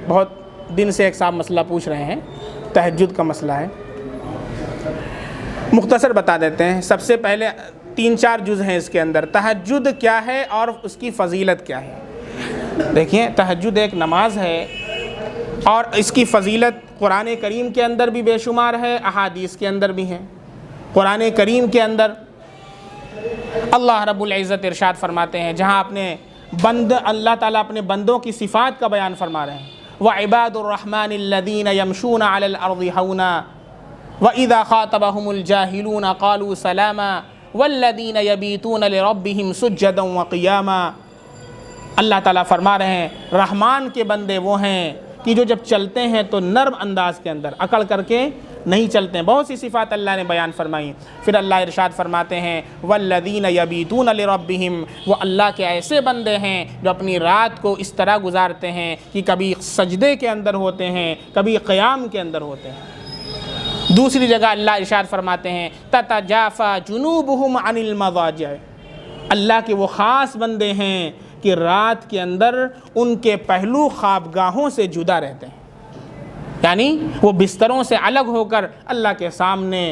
بہت دن سے ایک صاحب مسئلہ پوچھ رہے ہیں، تہجد کا مسئلہ ہے، مختصر بتا دیتے ہیں۔ سب سے پہلے 3-4 جز ہیں اس کے اندر، تہجد کیا ہے اور اس کی فضیلت کیا ہے۔ دیکھیں، تہجد ایک نماز ہے اور اس کی فضیلت قرآن کریم کے اندر بھی بے شمار ہے، احادیث کے اندر بھی ہیں۔ قرآن کریم کے اندر اللہ رب العزت ارشاد فرماتے ہیں، جہاں اللہ تعالیٰ اپنے بندوں کی صفات کا بیان فرما رہے ہیں، وَعِبَادُ الرَّحْمَنِ الَّذِينَ يَمْشُونَ عَلَى الْأَرْضِ هَوْنًا وَإِذَا خَاطَبَهُمُ الْجَاهِلُونَ قَالُوا سَلَامًا وَالَّذِينَ يَبِيتُونَ لِرَبِّهِمْ سُجَّدًا وَقِيَامًا۔ اللہ تعالیٰ فرما رہے ہیں رحمان کے بندے وہ ہیں کہ جو جب چلتے ہیں تو نرم انداز کے اندر، اکڑ کر کے نہیں چلتے ہیں۔ بہت سی صفات اللہ نے بیان فرمائی۔ پھر اللہ ارشاد فرماتے ہیں وَالَّذِينَ يَبِيتُونَ لِرَبِّهِمْ، وہ اللہ کے ایسے بندے ہیں جو اپنی رات کو اس طرح گزارتے ہیں کہ کبھی سجدے کے اندر ہوتے ہیں، کبھی قیام کے اندر ہوتے ہیں۔ دوسری جگہ اللہ ارشاد فرماتے ہیں تَتَجَافَى جُنُوبُهُمْ عَنِ الْمَضَاجِعِ، اللہ کے وہ خاص بندے ہیں کہ رات کے اندر ان کے پہلو خوابگاہوں سے جدا رہتے ہیں، یعنی وہ بستروں سے الگ ہو کر اللہ کے سامنے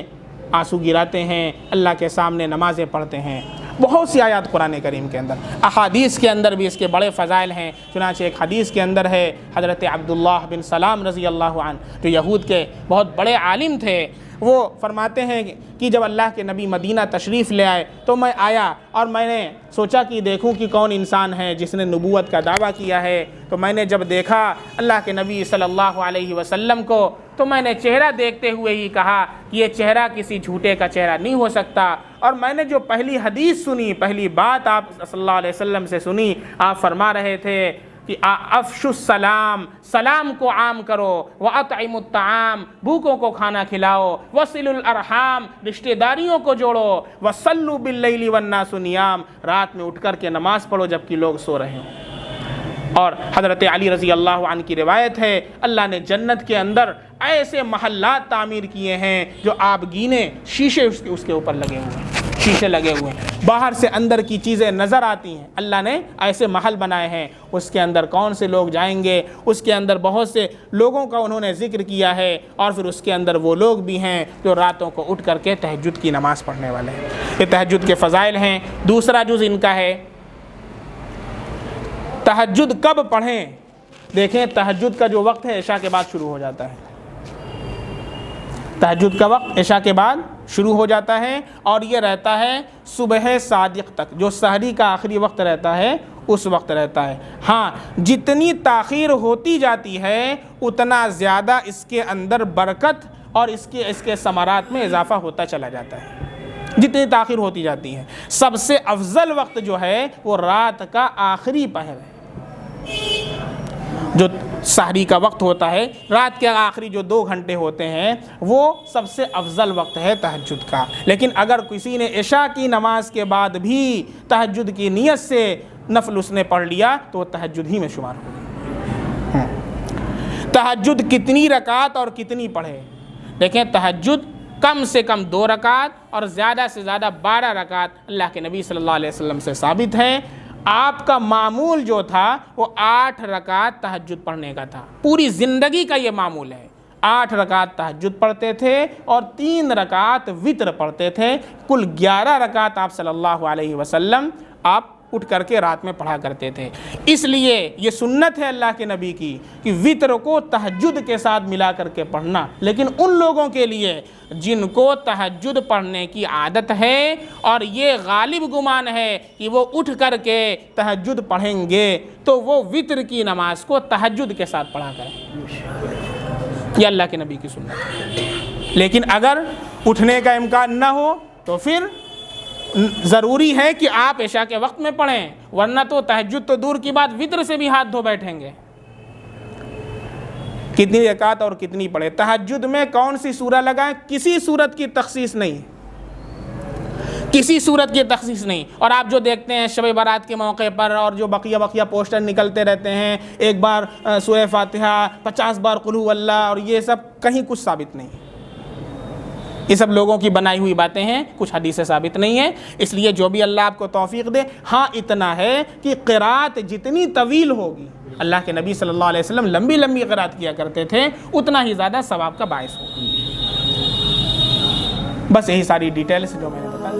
آنسو گراتے ہیں، اللہ کے سامنے نمازیں پڑھتے ہیں۔ بہت سی آیات قرآن کریم کے اندر، احادیث کے اندر بھی اس کے بڑے فضائل ہیں۔ چنانچہ ایک حدیث کے اندر ہے، حضرت عبداللہ بن سلام رضی اللہ عنہ جو یہود کے بہت بڑے عالم تھے، وہ فرماتے ہیں کہ جب اللہ کے نبی مدینہ تشریف لے آئے تو میں آیا اور میں نے سوچا کہ دیکھوں کہ کون انسان ہے جس نے نبوت کا دعویٰ کیا ہے۔ تو میں نے جب دیکھا اللہ کے نبی صلی اللہ علیہ وسلم کو تو میں نے چہرہ دیکھتے ہوئے ہی کہا کہ یہ چہرہ کسی جھوٹے کا چہرہ نہیں ہو سکتا۔ اور میں نے جو پہلی حدیث سنی، پہلی بات آپ صلی اللہ علیہ وسلم سے سنی، آپ فرما رہے تھے کہ افشوا السلام، سلام کو عام کرو، وَأَطْعِمُوا الطَّعَامَ، بھوکوں کو کھانا کھلاؤ، وَصِلُوا الْأَرْحَامَ، رشتہ داریوں کو جوڑو، وَصَلُّوا بِاللَّيْلِ وَالنَّاسُ نِيَامٌ، رات میں اٹھ کر کے نماز پڑھو جبکہ لوگ سو رہے ہوں۔ اور حضرت علی رضی اللہ عنہ کی روایت ہے، اللہ نے جنت کے اندر ایسے محلات تعمیر کیے ہیں جو آپ گینے، شیشے اس کے اوپر لگے ہوئے ہیں، شیشے لگے ہوئے ہیں، باہر سے اندر کی چیزیں نظر آتی ہیں۔ اللہ نے ایسے محل بنائے ہیں، اس کے اندر کون سے لوگ جائیں گے، اس کے اندر بہت سے لوگوں کا انہوں نے ذکر کیا ہے، اور پھر اس کے اندر وہ لوگ بھی ہیں جو راتوں کو اٹھ کر کے تہجد کی نماز پڑھنے والے ہیں۔ یہ تہجد کے فضائل ہیں۔ دوسرا جز ان کا ہے تہجد کب پڑھیں۔ دیکھیں، تہجد کا جو وقت ہے عشاء کے بعد شروع ہو جاتا ہے، تہجد کا وقت عشاء کے بعد شروع ہو جاتا ہے اور یہ رہتا ہے صبح صادق تک، جو سحری کا آخری وقت رہتا ہے اس وقت رہتا ہے۔ ہاں، جتنی تاخیر ہوتی جاتی ہے اتنا زیادہ اس کے اندر برکت اور اس کے ثمرات میں اضافہ ہوتا چلا جاتا ہے، جتنی تاخیر ہوتی جاتی ہے۔ سب سے افضل وقت جو ہے وہ رات کا آخری پہر ہے، جو سحری کا وقت ہوتا ہے، رات کے آخری جو 2 گھنٹے ہوتے ہیں وہ سب سے افضل وقت ہے تہجد کا۔ لیکن اگر کسی نے عشاء کی نماز کے بعد بھی تہجد کی نیت سے نفل اس نے پڑھ لیا تو وہ تہجد ہی میں شمار ہوگا۔ تہجد کتنی رکعت اور کتنی پڑھے؟ دیکھیں، تہجد کم سے کم 2 رکعت اور زیادہ سے زیادہ 12 رکعت اللہ کے نبی صلی اللہ علیہ وسلم سے ثابت ہے۔ آپ کا معمول جو تھا وہ 8 رکعت تہجد پڑھنے کا تھا، پوری زندگی کا یہ معمول ہے۔ 8 رکعت تہجد پڑھتے تھے اور 3 رکعت وتر پڑھتے تھے، کل 11 رکعت آپ صلی اللہ علیہ وسلم آپ اٹھ کر کے رات میں پڑھا کرتے تھے۔ اس لیے یہ سنت ہے اللہ کے نبی کی کہ وتر کو تہجد کے ساتھ ملا کر کے پڑھنا، لیکن ان لوگوں کے لیے جن کو تہجد پڑھنے کی عادت ہے اور یہ غالب گمان ہے کہ وہ اٹھ کر کے تہجد پڑھیں گے تو وہ وتر کی نماز کو تہجد کے ساتھ پڑھا کریں، یہ اللہ کے نبی کی سنت ہے۔ لیکن اگر اٹھنے کا امکان نہ ہو تو پھر ضروری ہے کہ آپ عشاء کے وقت میں پڑھیں، ورنہ تو تہجد تو دور کی بات وتر سے بھی ہاتھ دھو بیٹھیں گے۔ کتنی رکعت اور کتنی پڑھے؟ تہجد میں کون سی سورہ لگائیں؟ کسی سورت کی تخصیص نہیں، کسی سورت کی تخصیص نہیں۔ اور آپ جو دیکھتے ہیں شب برات کے موقع پر اور جو بقیہ پوسٹر نکلتے رہتے ہیں، ایک بار سورہ فاتحہ، 50 بار قل هو اللہ، اور یہ سب کہیں کچھ ثابت نہیں، یہ سب لوگوں کی بنائی ہوئی باتیں ہیں، کچھ حدیثیں ثابت نہیں ہیں۔ اس لیے جو بھی اللہ آپ کو توفیق دے، ہاں اتنا ہے کہ قرات جتنی طویل ہوگی اللہ کے نبی صلی اللہ علیہ وسلم لمبی لمبی قرات کیا کرتے تھے، اتنا ہی زیادہ ثواب کا باعث ہوگا۔ بس یہی ساری ڈیٹیلز جو میں نے بتا دی۔